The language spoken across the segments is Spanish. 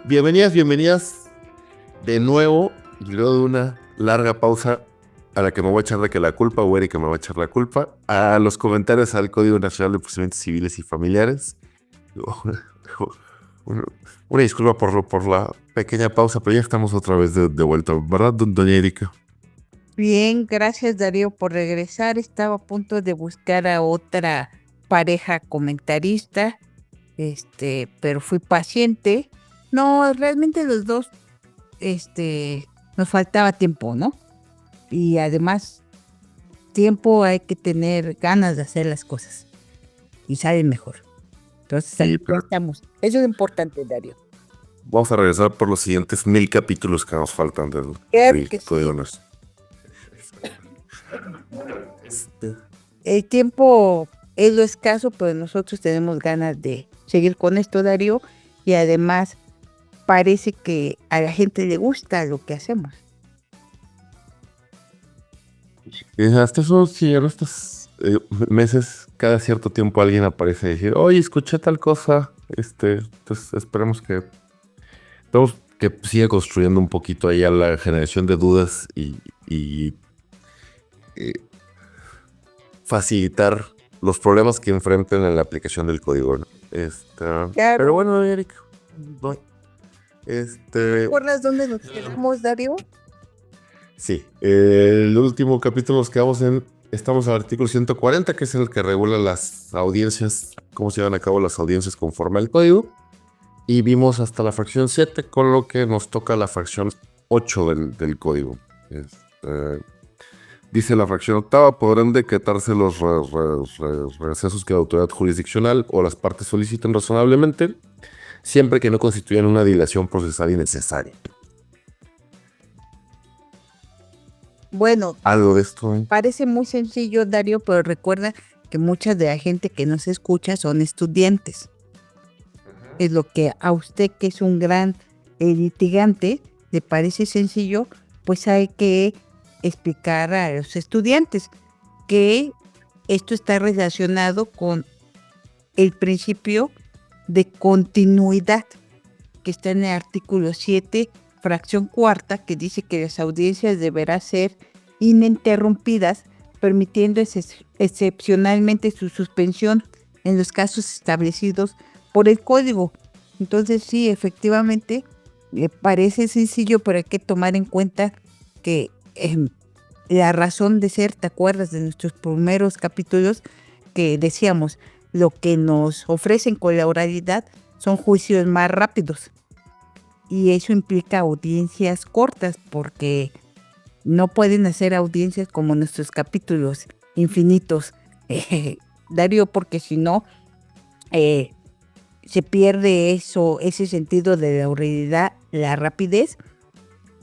Bienvenidas de nuevo y luego de una larga pausa a la que me voy a echar de que la culpa, o Erika me va a echar la culpa, a los comentarios al Código Nacional de Procedimientos Civiles y Familiares. Una, una disculpa por la pequeña pausa, pero ya estamos otra vez de vuelta, ¿verdad, doña Erika? Bien, gracias Darío por regresar. Estaba a punto de buscar a otra pareja comentarista, pero fui paciente. No, realmente los dos, nos faltaba tiempo, ¿no? Y además, tiempo hay que tener ganas de hacer las cosas y salen mejor. Entonces, Sí, ya estamos. Eso es importante, Darío. vamos a regresar por los siguientes 1000 capítulos que nos faltan del Código Nacional. El tiempo es lo escaso, pero nosotros tenemos ganas de seguir con esto, Darío, y además parece que a la gente le gusta lo que hacemos. Hasta eso, sí, en estos meses, cada cierto tiempo alguien aparece a decir, oye, escuché tal cosa, entonces esperemos que siga construyendo un poquito ahí a la generación de dudas y facilitar los problemas que enfrenten en la aplicación del código, ¿no? Claro. Pero bueno, Eric, ¿Recuerdas dónde nos quedamos, Darío? Sí, el último capítulo nos quedamos estamos al artículo 140, que es el que regula las audiencias, cómo se llevan a cabo las audiencias conforme al código. Y vimos hasta la fracción 7, con lo que nos toca la fracción 8 del código. Dice la fracción octava, podrán decretarse los recesos que la autoridad jurisdiccional o las partes soliciten razonablemente, siempre que no constituyan una dilación procesal innecesaria. Bueno, algo de esto. Parece muy sencillo, Darío, pero recuerda que mucha de la gente que nos escucha son estudiantes. Es lo que a usted, que es un gran litigante, le parece sencillo, pues hay que explicar a los estudiantes que esto está relacionado con el principio de continuidad que está en el artículo 7, fracción cuarta, que dice que las audiencias deberán ser ininterrumpidas, permitiendo excepcionalmente su suspensión en los casos establecidos por el código. Entonces sí, efectivamente, parece sencillo, pero hay que tomar en cuenta que la razón de ser, ¿te acuerdas de nuestros primeros capítulos que decíamos? Lo que nos ofrecen con la oralidad son juicios más rápidos. Y eso implica audiencias cortas, porque no pueden hacer audiencias como nuestros capítulos infinitos, Darío, porque si no, se pierde ese sentido de la oralidad, la rapidez.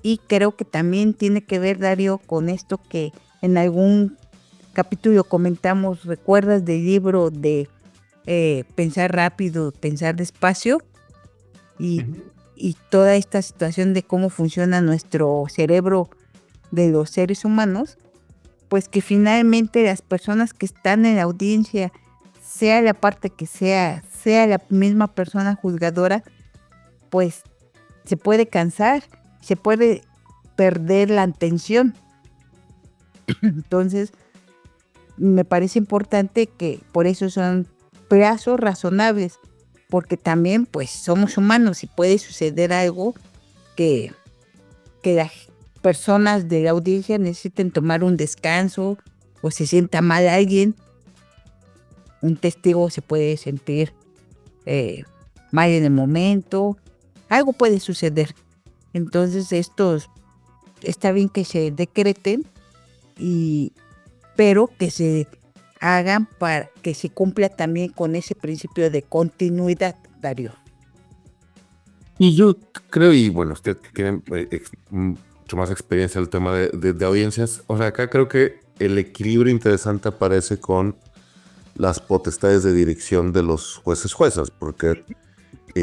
Y creo que también tiene que ver, Darío, con esto que en algún capítulo comentamos, ¿recuerdas del libro de Pensar rápido, pensar despacio? Y toda esta situación de cómo funciona nuestro cerebro de los seres humanos, pues que finalmente las personas que están en la audiencia, sea la parte que sea la misma persona juzgadora, pues se puede cansar, se puede perder la atención. Entonces, me parece importante que por eso son plazos razonables, porque también pues somos humanos y puede suceder algo que las personas de la audiencia necesiten tomar un descanso o se sienta mal alguien. Un testigo se puede sentir mal en el momento, algo puede suceder. Entonces estos está bien que se decreten, pero que se hagan para que se cumpla también con ese principio de continuidad, Darío. Y yo creo, y bueno, usted que tiene mucho más experiencia en el tema de audiencias, o sea, acá creo que el equilibrio interesante aparece con las potestades de dirección de los jueces, porque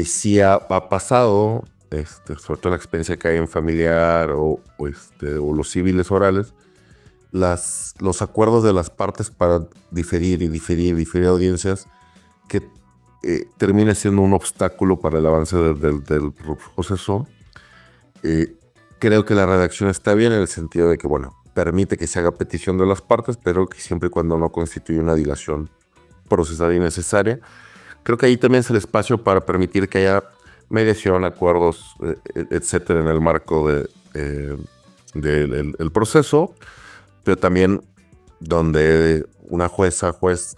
sí ha pasado, sobre todo en la experiencia que hay en familiar o los civiles orales, los acuerdos de las partes para diferir audiencias, que termine siendo un obstáculo para el avance del proceso. Creo que la redacción está bien en el sentido de que, bueno, permite que se haga petición de las partes, pero que siempre y cuando no constituye una dilación procesal innecesaria. Creo que ahí también es el espacio para permitir que haya mediación, acuerdos, etcétera, en el marco del proceso, pero también donde una juez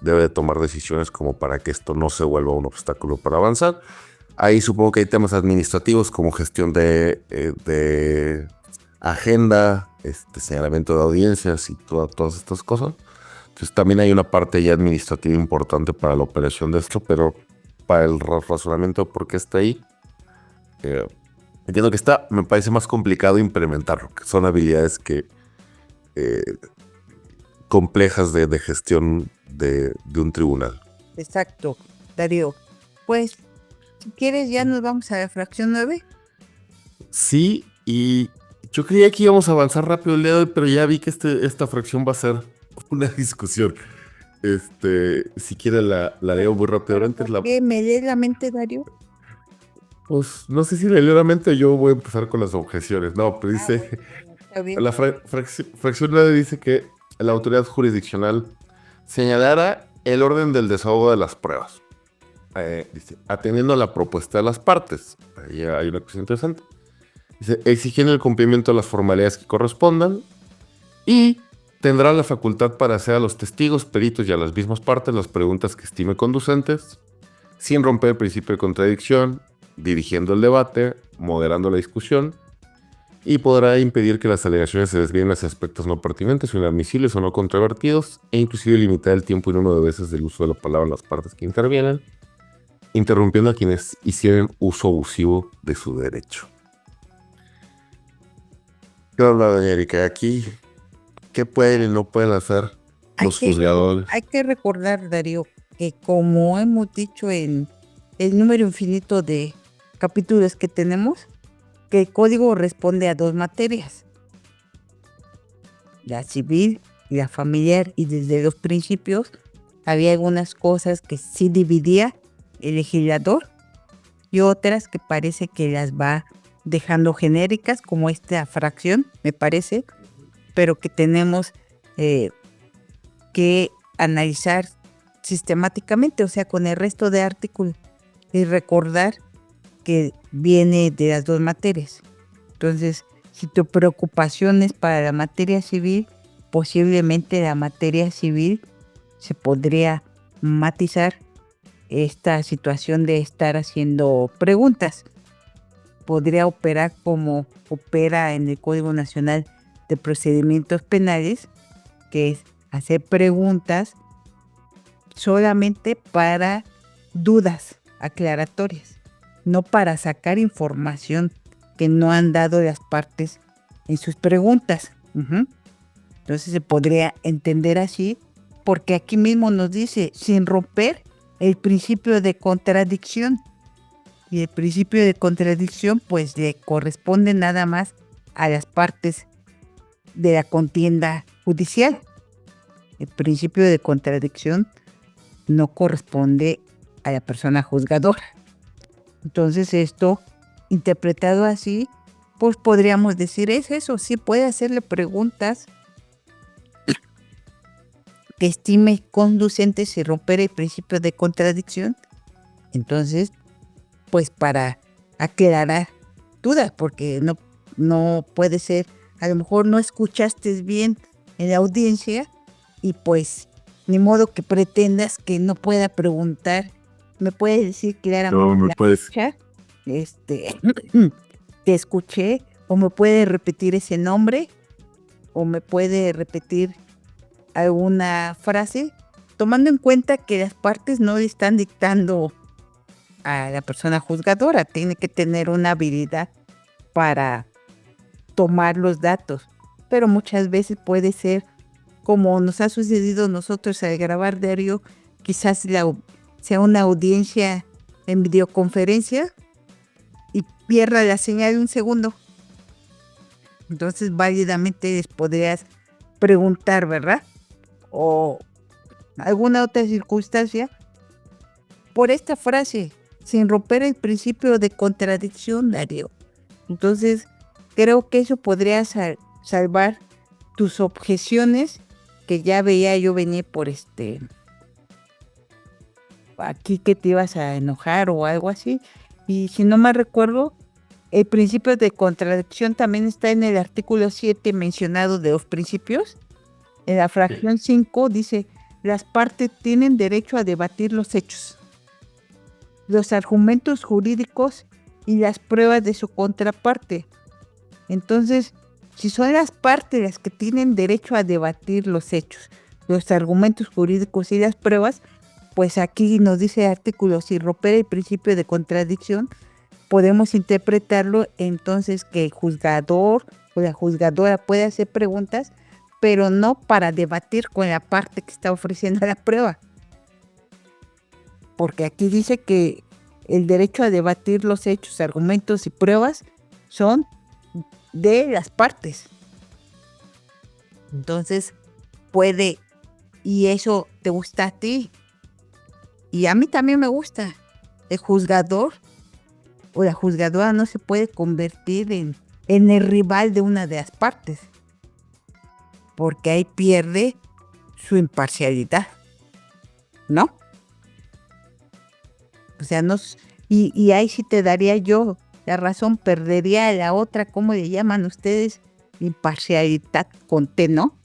debe de tomar decisiones como para que esto no se vuelva un obstáculo para avanzar. Ahí supongo que hay temas administrativos como gestión de agenda, señalamiento de audiencias y todas estas cosas. Entonces también hay una parte ya administrativa importante para la operación de esto, pero para el razonamiento de por qué está ahí, entiendo que me parece más complicado implementarlo, que son habilidades complejas de gestión de un tribunal. Exacto, Darío. Pues, si quieres, ya nos vamos a la fracción 9. Sí, y yo creía que íbamos a avanzar rápido el día de hoy, pero ya vi que esta fracción va a ser una discusión. Si quiere la leo muy rápidamente. ¿Qué me lee la mente, Darío? Pues no sé si legalmente yo voy a empezar con las objeciones. No, pero dice, Bueno, está bien. la fracción 9 dice que la autoridad jurisdiccional señalará el orden del desahogo de las pruebas. Dice, atendiendo a la propuesta de las partes. Ahí hay una cosa interesante. Dice, exigiendo el cumplimiento de las formalidades que correspondan y tendrá la facultad para hacer a los testigos, peritos y a las mismas partes las preguntas que estime conducentes, sin romper el principio de contradicción, dirigiendo el debate, moderando la discusión, y podrá impedir que las alegaciones se desvíen hacia aspectos no pertinentes o inadmisibles o no controvertidos, e inclusive limitar el tiempo y número de veces del uso de la palabra en las partes que intervienen, interrumpiendo a quienes hicieran uso abusivo de su derecho. ¿Qué onda, doña Erika? Aquí, ¿qué pueden y no pueden hacer los juzgadores? Hay que recordar, Darío, que como hemos dicho en el número infinito de capítulos que tenemos, que el código responde a 2 materias, la civil y la familiar, y desde los principios había algunas cosas que sí dividía el legislador y otras que parece que las va dejando genéricas, como esta fracción, me parece, pero que tenemos que analizar sistemáticamente, o sea, con el resto de artículos, y recordar que viene de las 2 materias. Entonces, si tu preocupación es para la materia civil, posiblemente la materia civil se podría matizar esta situación de estar haciendo preguntas. Podría operar como opera en el Código Nacional de Procedimientos Penales, que es hacer preguntas solamente para dudas aclaratorias, no para sacar información que no han dado las partes en sus preguntas. Entonces se podría entender así, porque aquí mismo nos dice, sin romper el principio de contradicción. Y el principio de contradicción pues le corresponde nada más a las partes de la contienda judicial. El principio de contradicción no corresponde a la persona juzgadora. Entonces esto, interpretado así, pues podríamos decir, es eso, sí puede hacerle preguntas que estime conducentes sin romper el principio de contradicción. Entonces, pues para aclarar dudas, porque no puede ser, a lo mejor no escuchaste bien en la audiencia y pues ni modo que pretendas que no pueda preguntar. Me puedes decir claramente, No, me puedes. Te escuché, o me puede repetir ese nombre, o me puede repetir alguna frase, tomando en cuenta que las partes no le están dictando a la persona juzgadora, tiene que tener una habilidad para tomar los datos, pero muchas veces puede ser como nos ha sucedido a nosotros al grabar diario, quizás sea una audiencia en videoconferencia y pierda la señal un segundo. Entonces válidamente les podrías preguntar, ¿verdad? O alguna otra circunstancia por esta frase, sin romper el principio de contradicción, Darío. Entonces, creo que eso podría salvar tus objeciones, que ya veía yo venir por aquí que te ibas a enojar o algo así. Y si no me recuerdo, el principio de contradicción también está en el artículo 7 mencionado de los principios. En la fracción 5 dice, las partes tienen derecho a debatir los hechos, los argumentos jurídicos y las pruebas de su contraparte. Entonces, si son las partes las que tienen derecho a debatir los hechos, los argumentos jurídicos y las pruebas, pues aquí nos dice el artículo, si romper el principio de contradicción, podemos interpretarlo entonces que el juzgador o la juzgadora puede hacer preguntas, pero no para debatir con la parte que está ofreciendo la prueba. Porque aquí dice que el derecho a debatir los hechos, argumentos y pruebas son de las partes. Entonces, puede, y eso te gusta a ti, y a mí también me gusta. El juzgador o la juzgadora no se puede convertir en el rival de una de las partes, porque ahí pierde su imparcialidad, ¿no? O sea, no, y ahí sí te daría yo la razón, perdería la otra, ¿cómo le llaman ustedes? Imparcialidad con T, ¿no?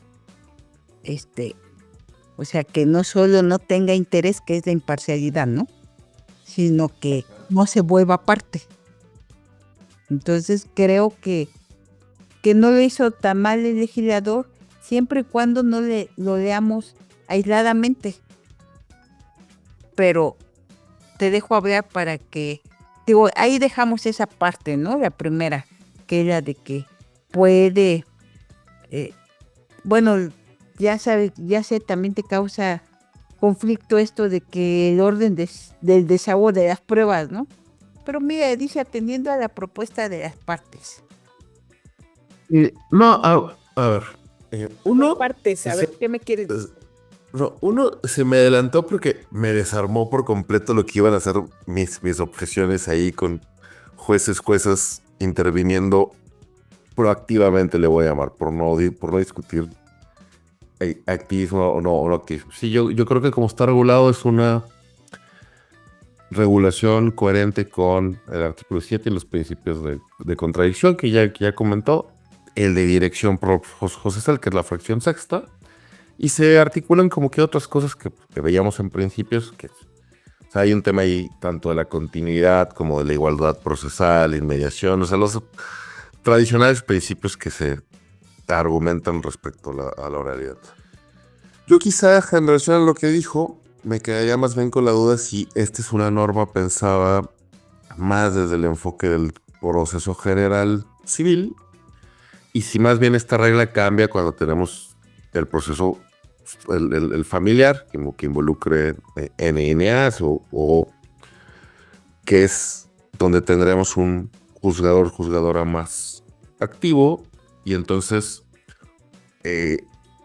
O sea, que no solo no tenga interés, que es la imparcialidad, ¿no? Sino que no se vuelva parte. Entonces creo que no lo hizo tan mal el legislador, siempre y cuando no lo leamos aisladamente. Pero te dejo hablar para que, digo, ahí dejamos esa parte, ¿no? La primera, que era de que puede, bueno, ya sé, también te causa conflicto esto de que el orden del desahogo de las pruebas, ¿no? Pero mira, dice atendiendo a la propuesta de las partes. No, a ver. Uno. Partes, a ver, ¿qué me quieres decir? No, uno se me adelantó porque me desarmó por completo lo que iban a ser mis objeciones ahí con jueces interviniendo proactivamente, le voy a llamar, por no discutir activismo o no activismo. Sí, yo creo que como está regulado es una regulación coherente con el artículo 7 y los principios de contradicción que ya comentó, el de dirección por José Sal, que es la fracción sexta, y se articulan como que otras cosas que veíamos en principios, que o sea, hay un tema ahí tanto de la continuidad como de la igualdad procesal, inmediación, o sea, los tradicionales principios que se argumentan respecto a la oralidad. Yo quizá en relación a lo que dijo, me quedaría más bien con la duda si esta es una norma pensada más desde el enfoque del proceso general civil, y si más bien esta regla cambia cuando tenemos el proceso, el familiar, que involucre NNAs o que es donde tendremos un juzgadora más activo, y entonces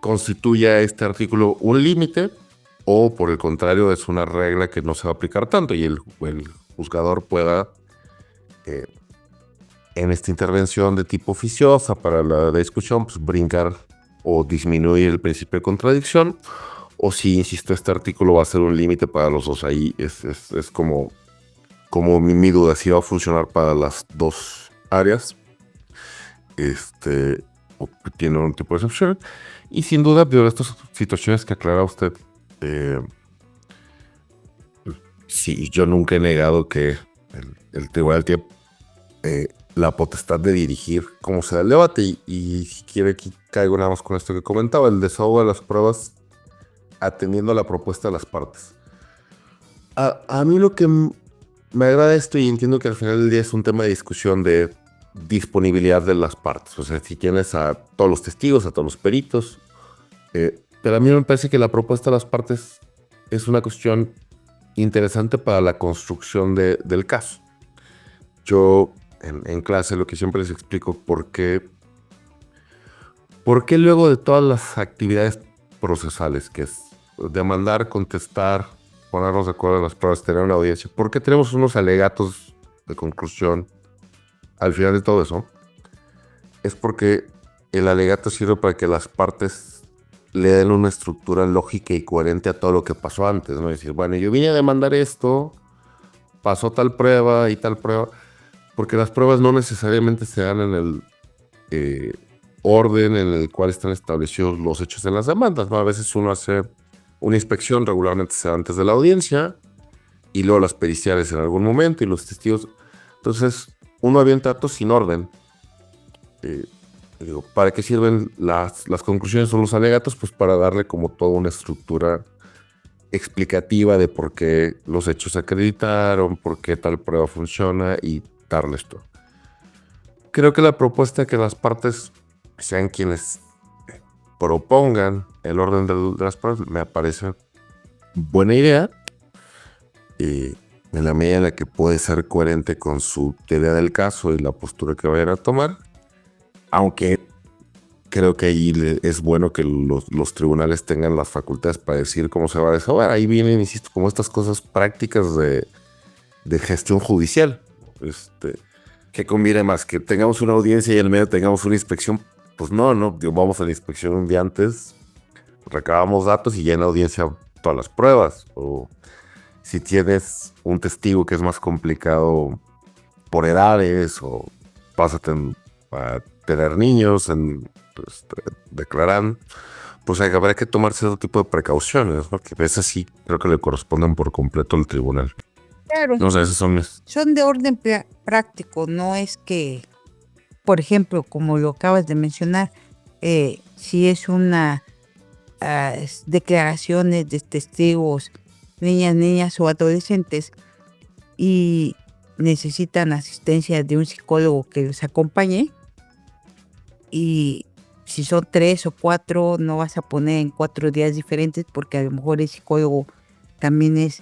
constituya este artículo un límite, o por el contrario es una regla que no se va a aplicar tanto y el juzgador pueda en esta intervención de tipo oficiosa para la discusión, pues brincar o disminuir el principio de contradicción, o si, insisto, este artículo va a ser un límite para los dos. Ahí es como mi duda, si va a funcionar para las dos áreas, o tiene un tipo de excepción. Y sin duda, de estas situaciones que aclara usted, sí, yo nunca he negado que el tribunal tiene la potestad de dirigir cómo se da el debate, y si quiere aquí caigo nada más con esto que comentaba, el desahogo de las pruebas atendiendo a la propuesta de las partes. A mí lo que me agrada esto, y entiendo que al final del día es un tema de discusión de disponibilidad de las partes, o sea, si tienes a todos los testigos, a todos los peritos, pero a mí me parece que la propuesta de las partes es una cuestión interesante para la construcción del caso. Yo en clase lo que siempre les explico, ¿por qué luego de todas las actividades procesales, que es demandar, contestar, ponernos de acuerdo en las pruebas, tener una audiencia. ¿Por qué tenemos unos alegatos de conclusión al final de todo eso? Es porque el alegato sirve para que las partes le den una estructura lógica y coherente a todo lo que pasó antes, ¿no? Es decir, bueno, yo vine a demandar esto, pasó tal prueba y tal prueba, porque las pruebas no necesariamente se dan en el orden en el cual están establecidos los hechos en las demandas, ¿no? A veces uno hace una inspección, regularmente se da antes de la audiencia, y luego las periciales en algún momento, y los testigos. Entonces, uno avienta datos sin orden. Digo, ¿para qué sirven las conclusiones o los alegatos? Pues para darle como toda una estructura explicativa de por qué los hechos se acreditaron, por qué tal prueba funciona y darle esto. Creo que la propuesta de que las partes sean quienes propongan el orden de las pruebas me parece buena idea, en la medida en la que puede ser coherente con su teoría del caso y la postura que vayan a tomar, aunque creo que ahí es bueno que los tribunales tengan las facultades para decir cómo se va a desahogar. Ahí vienen, insisto, como estas cosas prácticas de gestión judicial. ¿Qué conviene más? ¿Que tengamos una audiencia y en el medio tengamos una inspección? Pues no, vamos a la inspección un día antes, recabamos datos y ya en la audiencia todas las pruebas. O si tienes un testigo que es más complicado por edades o pásate a tener niños, declaran, pues habrá que tomarse otro tipo de precauciones, ¿no? Que a veces sí creo que le corresponden por completo al tribunal. Claro. No sé, esos son de orden práctico, no es que, por ejemplo, como lo acabas de mencionar, si es una declaraciones de testigos, niñas o adolescentes, y necesitan asistencia de un psicólogo que los acompañe, y si son 3 o 4, no vas a poner en 4 días diferentes, porque a lo mejor el psicólogo también es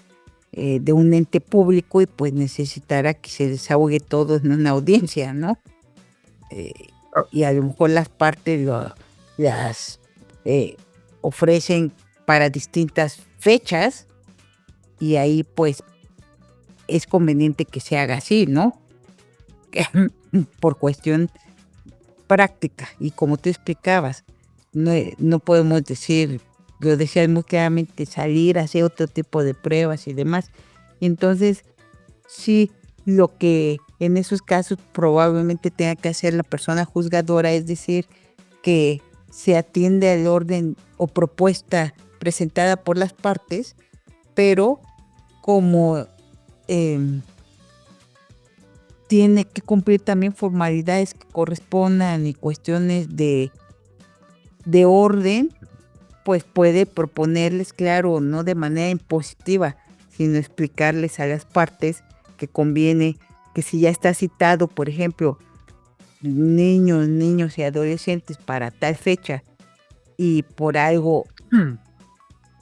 de un ente público y pues necesitará que se desahogue todo en una audiencia, ¿no? Y a lo mejor las partes las ofrecen para distintas fechas y ahí pues es conveniente que se haga así, ¿no? Por cuestión práctica. Y como tú explicabas, no podemos decir, lo decías muy claramente, salir a hacer otro tipo de pruebas y demás. Entonces, sí, lo que en esos casos probablemente tenga que hacer la persona juzgadora es decir, que se atiende al orden o propuesta presentada por las partes, pero como tiene que cumplir también formalidades que correspondan y cuestiones de orden, pues puede proponerles, claro, no de manera impositiva, sino explicarles a las partes que conviene que si ya está citado, por ejemplo, niños y adolescentes para tal fecha y por algo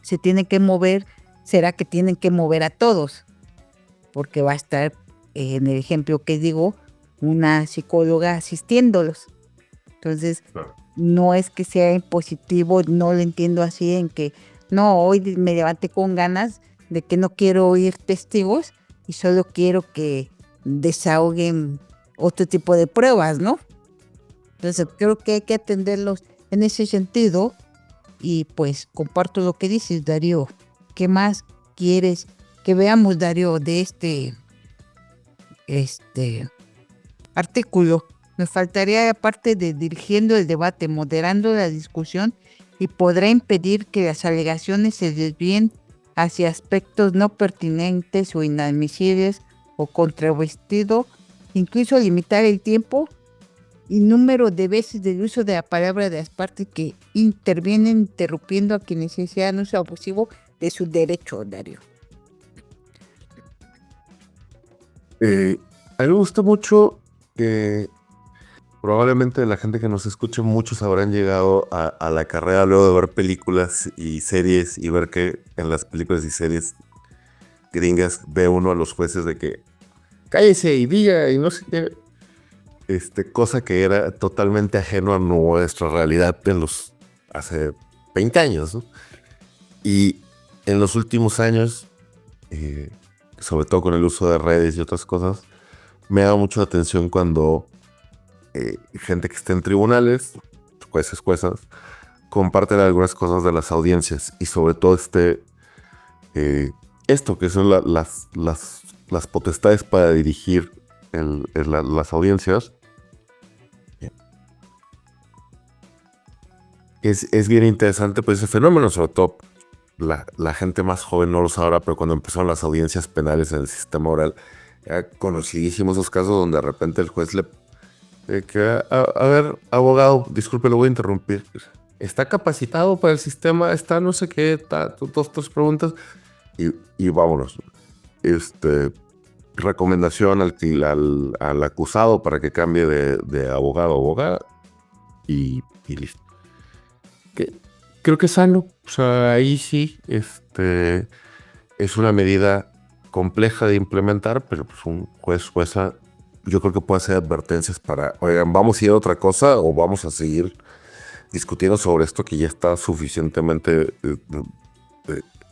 se tienen que mover, será que tienen que mover a todos, porque va a estar, en el ejemplo que digo, una psicóloga asistiéndolos. Entonces, no es que sea impositivo, no lo entiendo así en que, no, hoy me levanté con ganas de que no quiero oír testigos y solo quiero que desahoguen otro tipo de pruebas, ¿no? Entonces, creo que hay que atenderlos en ese sentido y pues comparto lo que dices, Darío. ¿Qué más quieres que veamos, Darío, de este artículo? Me faltaría, aparte de dirigiendo el debate, moderando la discusión y podrá impedir que las alegaciones se desvíen hacia aspectos no pertinentes o inadmisibles o controvertido, incluso limitar el tiempo y número de veces del uso de la palabra de las partes que intervienen interrumpiendo a quienes sean uso abusivo de su derecho, Darío. A mí me gusta mucho que probablemente la gente que nos escuche, muchos habrán llegado a la carrera luego de ver películas y series y ver que en las películas y series gringas ve uno a los jueces de que cállese y diga y no sé qué. Cosa que era totalmente ajeno a nuestra realidad hace 20 años, ¿no? Y en los últimos años sobre todo con el uso de redes y otras cosas, me da mucho la atención cuando gente que está en tribunales, jueces, comparten algunas cosas de las audiencias y sobre todo eh, esto que son las potestades para dirigir las audiencias. Es bien interesante pues ese fenómeno, sobre todo la gente más joven no lo sabrá, pero cuando empezaron las audiencias penales en el sistema oral, era conocidísimos esos casos donde de repente el juez le a ver, abogado, disculpe, lo voy a interrumpir. ¿Está capacitado para el sistema? ¿Está no sé qué? Todas estas preguntas. Y vámonos. Recomendación al acusado para que cambie de abogado a abogada. Y listo. Creo que es sano. O sea, ahí sí, es una medida compleja de implementar, pero pues un jueza, yo creo que puede hacer advertencias para, oigan, vamos a ir a otra cosa o vamos a seguir discutiendo sobre esto que ya está suficientemente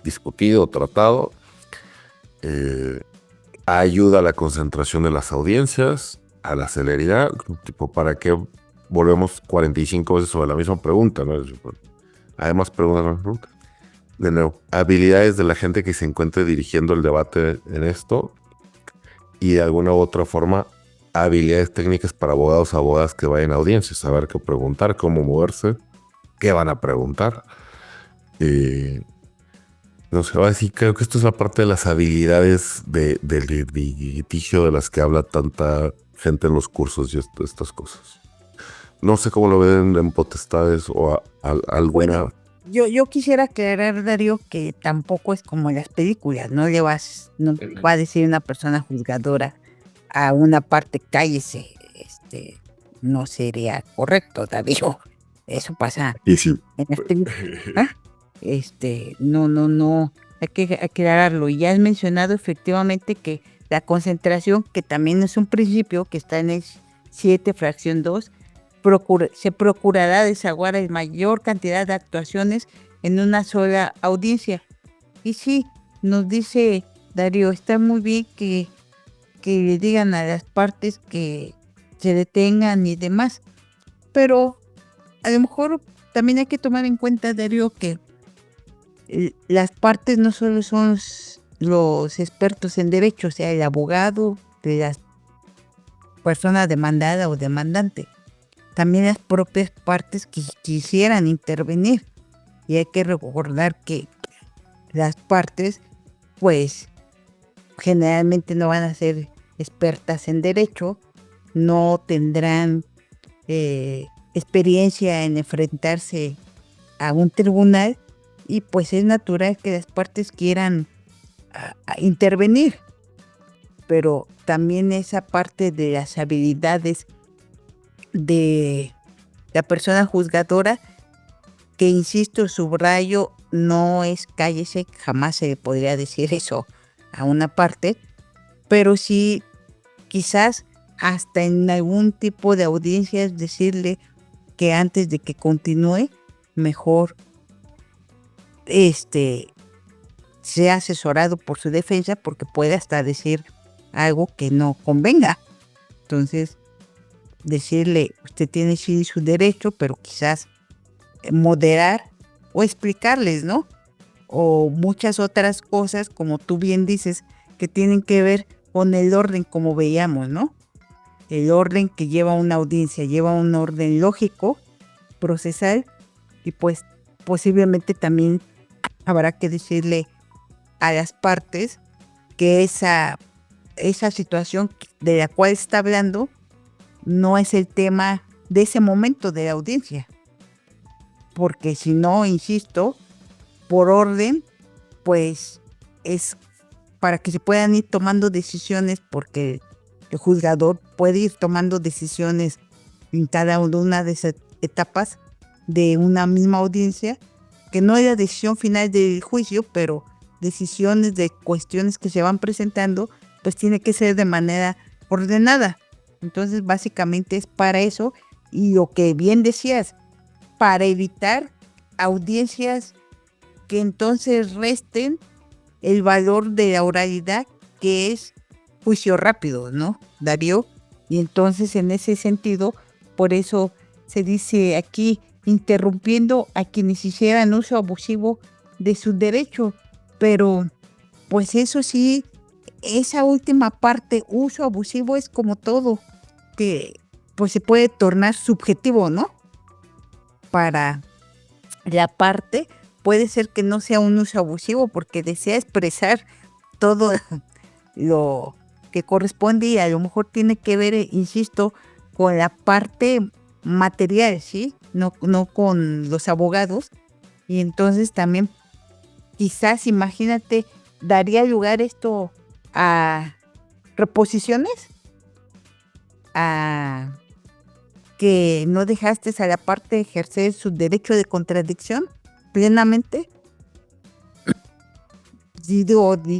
discutido, tratado. Ayuda a la concentración de las audiencias, a la celeridad, tipo, ¿para qué volvemos 45 veces sobre la misma pregunta? ¿No? Además, preguntas. De nuevo, habilidades de la gente que se encuentre dirigiendo el debate en esto y de alguna u otra forma habilidades técnicas para abogados, abogadas que vayan a audiencias, saber qué preguntar, cómo moverse, qué van a preguntar. No sé, va a decir, creo que esto es la parte de las habilidades del litigio de las que habla tanta gente en los cursos y estas cosas. No sé cómo lo ven en potestades o alguna... Bueno, yo quisiera aclarar, Darío, que tampoco es como en las películas, no le va a decir una persona juzgadora a una parte, cállese, no sería correcto, Darío. Eso pasa Y sí. en las películas. No, hay que aclararlo. Y ya has mencionado efectivamente que la concentración, que también es un principio que está en el 7, fracción 2, se procurará desaguar la mayor cantidad de actuaciones en una sola audiencia. Y sí, nos dice Darío, está muy bien que le digan a las partes que se detengan y demás, pero a lo mejor también hay que tomar en cuenta, Darío, que las partes no solo son los expertos en derecho, o sea, el abogado de la persona demandada o demandante, también las propias partes que quisieran intervenir. Y hay que recordar que las partes, pues, generalmente no van a ser expertas en derecho, no tendrán experiencia en enfrentarse a un tribunal y pues es natural que las partes quieran intervenir, pero también esa parte de las habilidades de la persona juzgadora, que insisto, subrayo, no es cállese, jamás se le podría decir eso a una parte, pero sí quizás hasta en algún tipo de audiencias decirle que antes de que continúe, mejor sea asesorado por su defensa, porque puede hasta decir algo que no convenga. Entonces, decirle, usted tiene sí su derecho, pero quizás moderar o explicarles, ¿no? O muchas otras cosas, como tú bien dices, que tienen que ver con el orden, como veíamos, ¿no? El orden que lleva una audiencia, lleva un orden lógico, procesal, y pues posiblemente también habrá que decirle a las partes que esa situación de la cual está hablando no es el tema de ese momento de la audiencia, porque si no, insisto, por orden, pues es para que se puedan ir tomando decisiones, porque el juzgador puede ir tomando decisiones en cada una de esas etapas de una misma audiencia, que no es la decisión final del juicio, pero decisiones de cuestiones que se van presentando, pues tiene que ser de manera ordenada. Entonces, básicamente es para eso, y lo que bien decías, para evitar audiencias que entonces resten el valor de la oralidad, que es juicio rápido, ¿no, Darío? Y entonces, en ese sentido, por eso se dice aquí, interrumpiendo a quienes hicieran uso abusivo de su derecho. Pero, pues eso sí, esa última parte, uso abusivo, es como todo, que pues se puede tornar subjetivo, ¿no? Para la parte, puede ser que no sea un uso abusivo porque desea expresar todo lo que corresponde y a lo mejor tiene que ver, insisto, con la parte material, ¿sí? No con los abogados. Y entonces también quizás, imagínate, daría lugar esto a reposiciones, a que no dejaste a la parte ejercer su derecho de contradicción plenamente. Y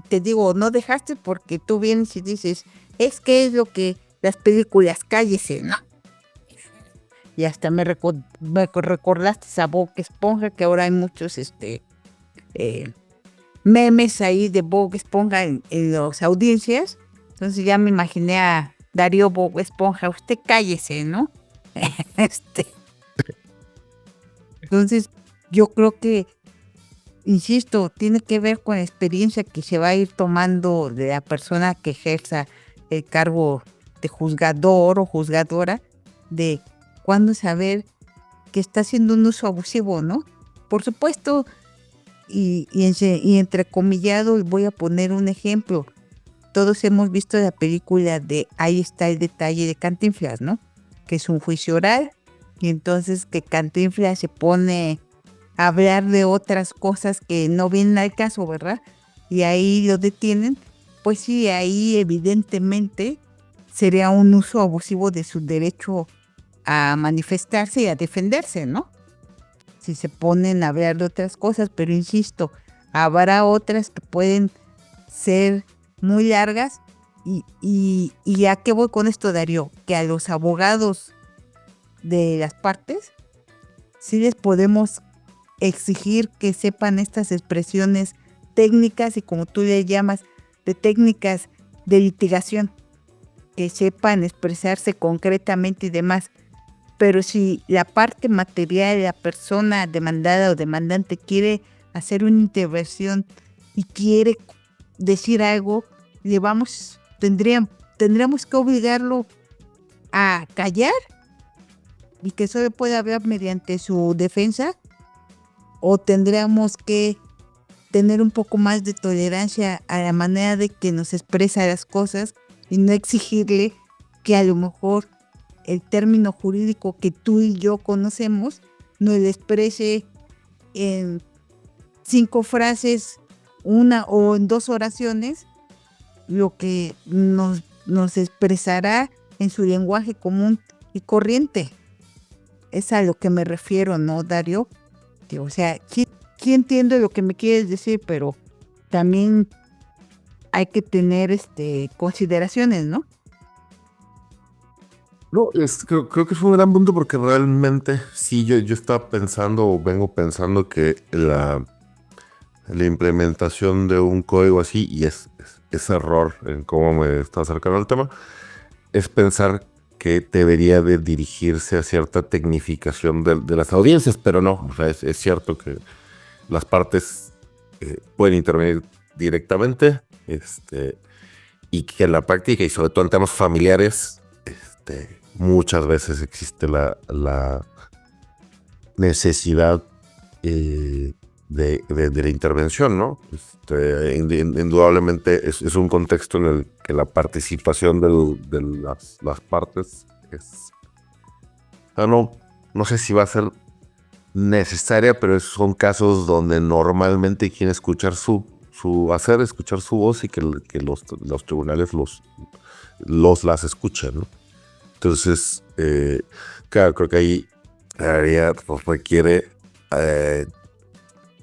te digo, no dejaste porque tú vienes y dices, es que es lo que las películas, cállese, ¿no? Y hasta me recordaste a Bob Esponja, que ahora hay muchos memes ahí de Bob Esponja en las audiencias. Entonces ya me imaginé a Darío Bob Esponja, usted cállese, ¿no? Entonces yo creo que, insisto, tiene que ver con la experiencia que se va a ir tomando de la persona que ejerza el cargo de juzgador o juzgadora, de cuándo saber que está haciendo un uso abusivo, ¿no? Por supuesto, y entrecomillado, y voy a poner un ejemplo. Todos hemos visto la película de Ahí está el detalle de Cantinflas, ¿no? Que es un juicio oral, y entonces que Cantinflas se pone a hablar de otras cosas que no vienen al caso, ¿verdad? Y ahí lo detienen. Pues sí, ahí evidentemente sería un uso abusivo de su derecho a manifestarse y a defenderse, ¿no? Si se ponen a hablar de otras cosas, pero insisto, habrá otras que pueden ser muy largas. ¿Y a qué voy con esto, Darío? Que a los abogados de las partes sí les podemos exigir que sepan estas expresiones técnicas, y como tú le llamas, de técnicas de litigación, que sepan expresarse concretamente y demás. Pero si la parte material, la persona demandada o demandante quiere hacer una intervención y quiere decir algo, tendríamos que obligarlo a callar y que solo pueda hablar mediante su defensa, o tendríamos que tener un poco más de tolerancia a la manera de que nos expresa las cosas y no exigirle que a lo mejor el término jurídico que tú y yo conocemos nos lo exprese en 5 frases, una o en 2 oraciones, lo que nos expresará en su lenguaje común y corriente. Es a lo que me refiero, ¿no, Darío? O sea, sí entiendo lo que me quieres decir, pero también hay que tener consideraciones, ¿no? No, creo que es un gran punto porque realmente sí, yo estaba pensando o vengo pensando que la implementación de un código así, y es error en cómo me está acercando al tema, es pensar que debería de dirigirse a cierta tecnificación de las audiencias, pero no, o sea, es cierto que las partes pueden intervenir directamente, y que en la práctica, y sobre todo en temas familiares, muchas veces existe la necesidad de la intervención, ¿no? Indudablemente es un contexto en el que la participación de las partes es... No sé si va a ser necesaria, pero son casos donde normalmente quieren escuchar escuchar su voz, y que los tribunales las escuchen, ¿no? Entonces, claro, creo que ahí requiere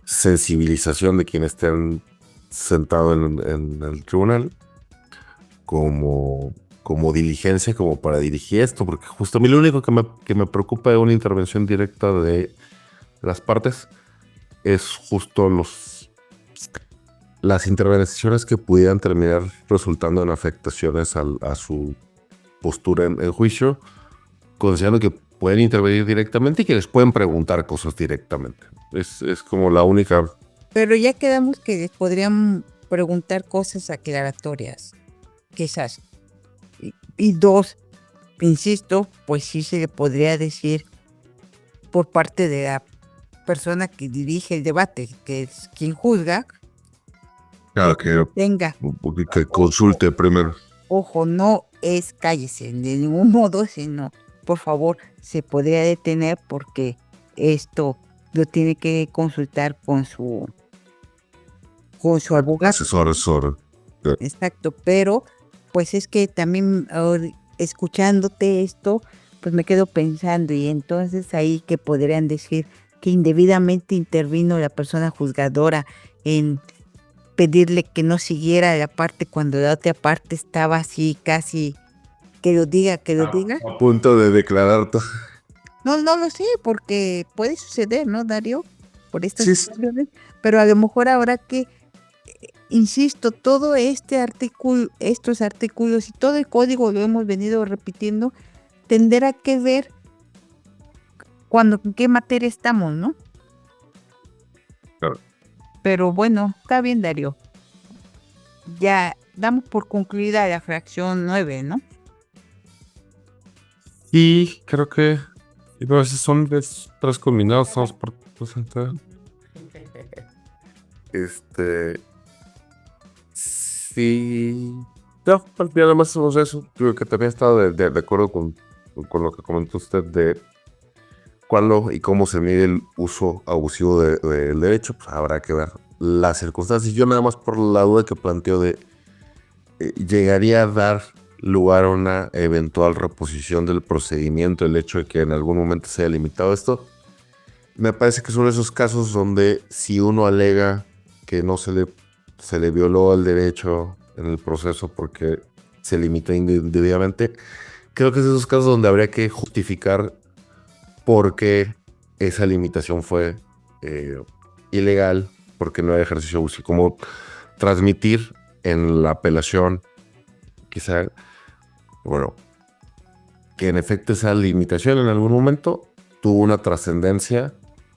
sensibilización de quienes estén sentados en el tribunal, como diligencia, como para dirigir esto, porque justo a mí lo único que me preocupa de una intervención directa de las partes es justo las intervenciones que pudieran terminar resultando en afectaciones a su postura en juicio, considerando que pueden intervenir directamente y que les pueden preguntar cosas directamente. Es como la única... Pero ya quedamos que les podrían preguntar cosas aclaratorias, quizás. Y dos, insisto, pues sí se le podría decir por parte de la persona que dirige el debate, que es quien juzga, Claro, que tenga, consulte primero. ojo, no es cállese de ningún modo, sino, por favor, se podría detener porque esto lo tiene que consultar con su abogado. Asesor. Exacto, pero pues es que también escuchándote esto, pues me quedo pensando y entonces ahí que podrían decir que indebidamente intervino la persona juzgadora en pedirle que no siguiera la parte cuando la otra parte estaba así casi que lo diga. A punto de declarar todo. No lo sé, porque puede suceder, ¿no, Darío? Por estas Sí. situaciones, pero a lo mejor ahora que insisto, todo estos artículos y todo el código lo hemos venido repitiendo, tendrá que ver en qué materia estamos, ¿no? Claro. Pero bueno, está bien, Darío. Ya damos por concluida la fracción 9, ¿no? Y creo que a veces son tres combinados, estamos por presentar. Sí. No, al final nada más somos eso. Creo que también estaba de acuerdo con lo que comentó usted de cuándo y cómo se mide el uso abusivo del derecho. Pues habrá que ver las circunstancias. Yo nada más por la duda que planteo de llegaría a dar lugar a una eventual reposición del procedimiento, el hecho de que en algún momento se haya limitado esto. Me parece que son esos casos donde si uno alega que no se le violó el derecho en el proceso porque se limitó indebidamente, creo que es esos casos donde habría que justificar por qué esa limitación fue ilegal, porque no hay ejercicio abusivo, como transmitir en la apelación, quizá, bueno, que en efecto esa limitación en algún momento tuvo una trascendencia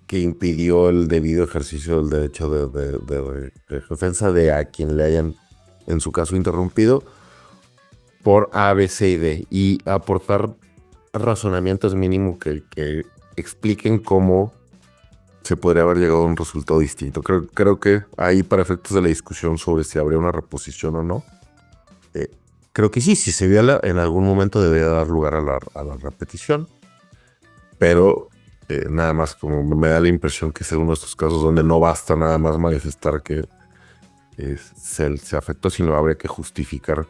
que impidió el debido ejercicio del derecho de defensa de a quien le hayan, en su caso, interrumpido por A, B, C y D, y aportar razonamientos mínimos que expliquen cómo se podría haber llegado a un resultado distinto. Creo que ahí, para efectos de la discusión sobre si habría una reposición o no, creo que sí, si se viola, en algún momento debería dar lugar a la repetición, pero nada más como me da la impresión que es uno de estos casos donde no basta nada más manifestar que se afectó, sino habría que justificar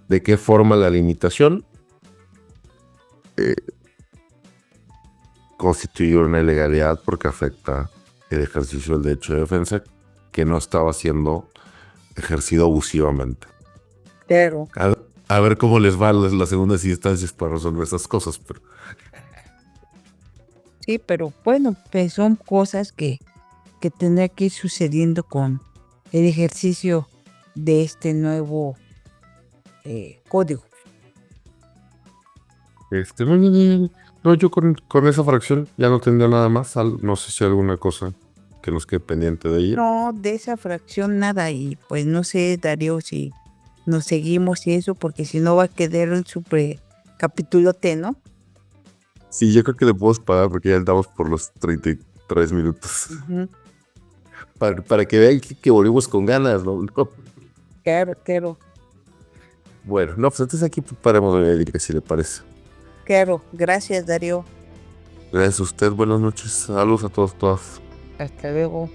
de qué forma la limitación constituye una ilegalidad porque afecta el ejercicio del derecho de defensa que no estaba siendo ejercido abusivamente. Claro. A ver cómo les va las segundas instancias para resolver esas cosas. Pero... Sí, pero bueno, pues son cosas que tendrá que ir sucediendo con el ejercicio de este nuevo código. No, yo con esa fracción ya no tendría nada más. No sé si hay alguna cosa que nos quede pendiente de ella. No, de esa fracción nada. Y pues no sé, Darío, si nos seguimos y eso, porque si no va a quedar un super capítulo T, ¿no? Sí, yo creo que le podemos pagar porque ya andamos por los 33 minutos. Uh-huh. Para que vean que volvimos con ganas, ¿no? Claro. Bueno, no, pues entonces aquí paremos de Erika, si le parece. Claro, gracias, Darío. Gracias a usted, buenas noches. Saludos a todos, todas. Hasta luego.